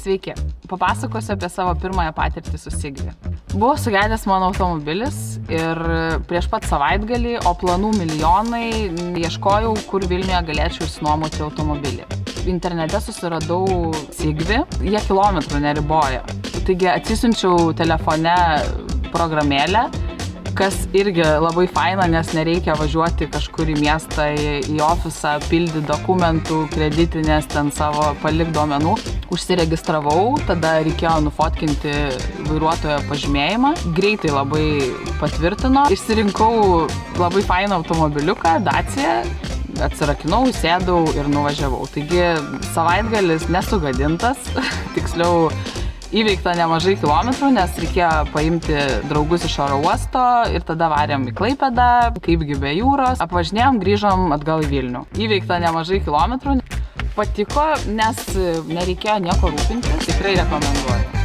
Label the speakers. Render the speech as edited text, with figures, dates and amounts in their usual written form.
Speaker 1: Sveiki, papasakosiu apie savo pirmąją patirtį su Sigvi. Buvo sugedęs mano automobilis ir prieš pat savaitgalį, o planų milijonai, ieškojau, kur Vilniuje galėčiau išsinuomoti automobilį. Internete susiradau Sigvi, jie kilometrų neriboja. Taigi atsisiunčiau telefone programėlę, kas irgi labai faina, nes nereikia važiuoti kažkur į miestą, į ofisą, pildyti dokumentų, kreditinės, ten savo palik duomenų. Užsiregistravau, tada reikėjo nufotkinti vairuotojo pažymėjimą. Greitai labai patvirtino. Išsirinkau labai fainą automobiliuką, Dacia. Atsirakinau, sėdau ir nuvažiavau. Taigi savaitgalis nesugadintas, tiksliau įveikta nemažai kilometrų, nes reikėjo paimti draugus iš oro uosto ir tada varėm į Klaipėdą, kaipgi be jūros, apvažinėjom, grįžom atgal į Vilnių. Įveikta nemažai kilometrų. Patiko, nes nereikėjo nieko rūpintis, tikrai rekomenduoju.